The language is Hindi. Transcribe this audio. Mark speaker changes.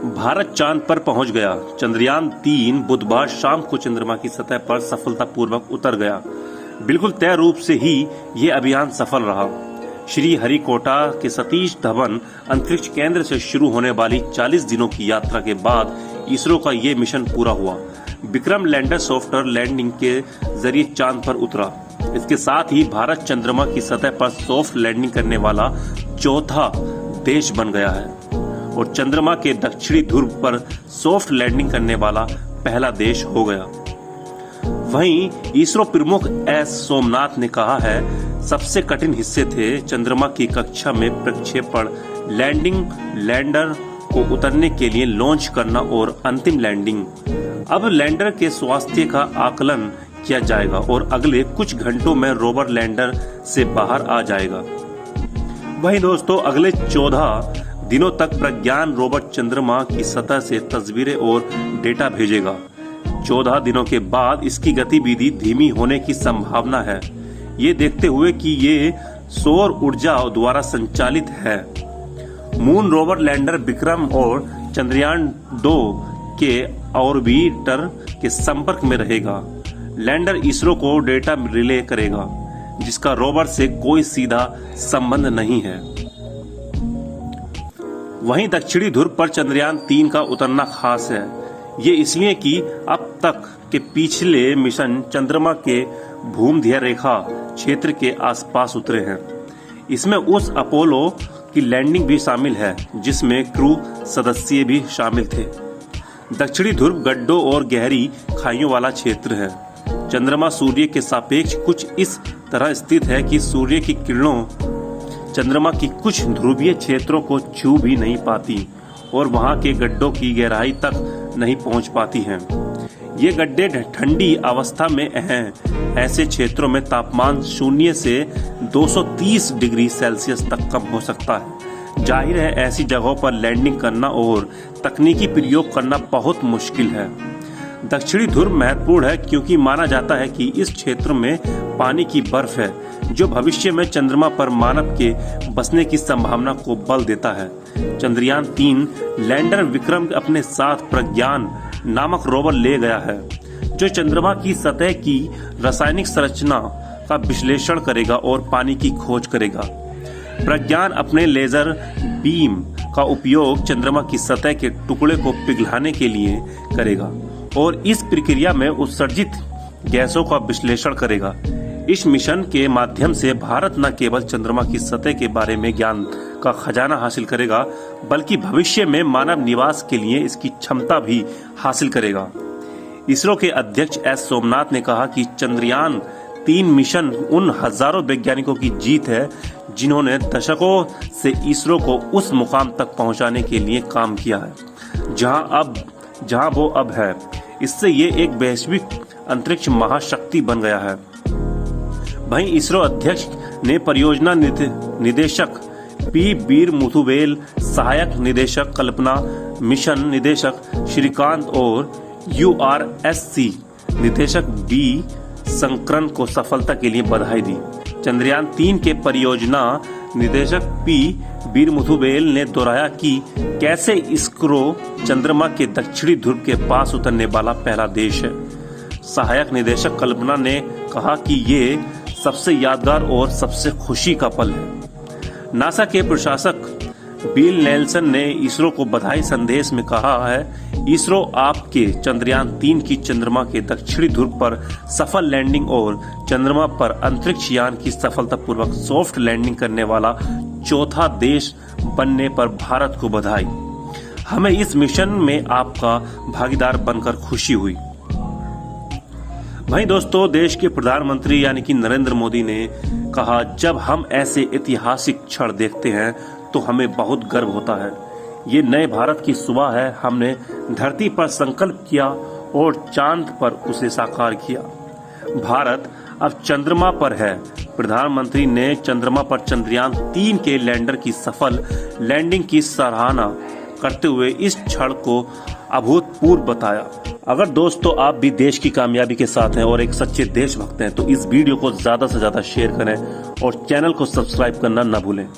Speaker 1: भारत चांद पर पहुंच गया। चंद्रयान 3 बुधवार शाम को चंद्रमा की सतह पर सफलतापूर्वक उतर गया। बिल्कुल तय रूप से ही ये अभियान सफल रहा। श्री हरिकोटा के सतीश धवन अंतरिक्ष केंद्र से शुरू होने वाली 40 दिनों की यात्रा के बाद इसरो का ये मिशन पूरा हुआ। विक्रम लैंडर सॉफ्टवेयर लैंडिंग के जरिए चांद पर उतरा। इसके साथ ही भारत चंद्रमा की सतह पर सॉफ्ट लैंडिंग करने वाला चौथा देश बन गया है और चंद्रमा के दक्षिणी ध्रुव पर सॉफ्ट लैंडिंग करने वाला पहला देश हो गया। वहीं इसरो प्रमुख एस सोमनाथ ने कहा है, सबसे कठिन हिस्से थे चंद्रमा की कक्षा में प्रक्षेपण, लैंडिंग, लैंडर को उतरने के लिए लॉन्च करना और अंतिम लैंडिंग। अब लैंडर के स्वास्थ्य का आकलन किया जाएगा और अगले कुछ घंटों में रोवर लैंडर से बाहर आ जाएगा। वहीं दोस्तों, अगले 14 दिनों तक प्रज्ञान रोवर चंद्रमा की सतह से तस्वीरें और डेटा भेजेगा। 14 दिनों के बाद इसकी गतिविधि धीमी होने की संभावना है, ये देखते हुए कि ये सौर ऊर्जा द्वारा संचालित है। मून रोवर लैंडर विक्रम और चंद्रयान 2 के ऑर्बिटर के संपर्क में रहेगा। लैंडर इसरो को डेटा रिले करेगा, जिसका रोवर से कोई सीधा संबंध नहीं है। वहीं दक्षिणी ध्रुव पर चंद्रयान 3 का उतरना खास है। ये इसलिए कि अब तक के पिछले मिशन चंद्रमा के भूमध्य रेखा क्षेत्र के आसपास उतरे हैं। इसमें उस अपोलो की लैंडिंग भी शामिल है, जिसमें क्रू सदस्य भी शामिल थे। दक्षिणी ध्रुव गड्ढों और गहरी खाइयों वाला क्षेत्र है। चंद्रमा सूर्य के सापेक्ष कुछ इस तरह स्थित है कि सूर्य की किरणों चंद्रमा की कुछ ध्रुवीय क्षेत्रों को छू भी नहीं पाती और वहां के गड्ढों की गहराई तक नहीं पहुंच पाती हैं। ये गड्ढे ठंडी अवस्था में हैं। ऐसे क्षेत्रों में तापमान 0 से 230 डिग्री सेल्सियस तक कम हो सकता है। जाहिर है, ऐसी जगहों पर लैंडिंग करना और तकनीकी प्रयोग करना बहुत मुश्किल है। दक्षिणी ध्रुव महत्वपूर्ण है क्योंकि माना जाता है कि इस क्षेत्र में पानी की बर्फ है, जो भविष्य में चंद्रमा पर मानव के बसने की संभावना को बल देता है। चंद्रयान 3 लैंडर विक्रम अपने साथ प्रज्ञान नामक रोवर ले गया है, जो चंद्रमा की सतह की रासायनिक संरचना का विश्लेषण करेगा और पानी की खोज करेगा। प्रज्ञान अपने लेजर बीम का उपयोग चंद्रमा की सतह के टुकड़े को पिघलाने के लिए करेगा और इस प्रक्रिया में उत्सर्जित गैसों का विश्लेषण करेगा। इस मिशन के माध्यम से भारत न केवल चंद्रमा की सतह के बारे में ज्ञान का खजाना हासिल करेगा, बल्कि भविष्य में मानव निवास के लिए इसकी क्षमता भी हासिल करेगा। इसरो के अध्यक्ष एस सोमनाथ ने कहा कि चंद्रयान 3 मिशन उन हजारों वैज्ञानिकों की जीत है, जिन्होंने दशकों से इसरो को उस मुकाम तक पहुंचाने के लिए काम किया है जहां वो अब है। इससे ये एक वैश्विक अंतरिक्ष महाशक्ति बन गया है। वहीं इसरो अध्यक्ष ने परियोजना निदेशक पी वीर मुथुवेल, सहायक निदेशक कल्पना, मिशन निदेशक श्रीकांत और URSC निदेशक बी शंकरन को सफलता के लिए बधाई दी। चंद्रयान 3 के परियोजना निदेशक पी वीर मुथुवेल ने दोहराया कि कैसे इसरो चंद्रमा के दक्षिणी ध्रुव के पास उतरने वाला पहला देश है। सहायक निदेशक कल्पना ने कहा कि ये सबसे यादगार और सबसे खुशी का पल है। नासा के प्रशासक बिल नेल्सन ने इसरो को बधाई संदेश में कहा है, इसरो आपके चंद्रयान 3 की चंद्रमा के दक्षिणी ध्रुव पर सफल लैंडिंग और चंद्रमा पर अंतरिक्ष यान की सफलतापूर्वक सॉफ्ट लैंडिंग करने वाला चौथा देश बनने पर भारत को बधाई। हमें इस मिशन में आपका भागीदार बनकर खुशी हुई। वहीं दोस्तों, देश के प्रधानमंत्री यानी कि नरेंद्र मोदी ने कहा, जब हम ऐसे ऐतिहासिक क्षण देखते हैं तो हमें बहुत गर्व होता है। ये नए भारत की सुबह है। हमने धरती पर संकल्प किया और चांद पर उसे साकार किया। भारत अब चंद्रमा पर है। प्रधानमंत्री ने चंद्रमा पर चंद्रयान 3 के लैंडर की सफल लैंडिंग की सराहना करते हुए इस क्षण को अभूतपूर्व बताया। अगर दोस्तों आप भी देश की कामयाबी के साथ हैं और एक सच्चे देशभक्त हैं, तो इस वीडियो को ज्यादा से ज्यादा शेयर करें और चैनल को सब्सक्राइब करना न भूलें।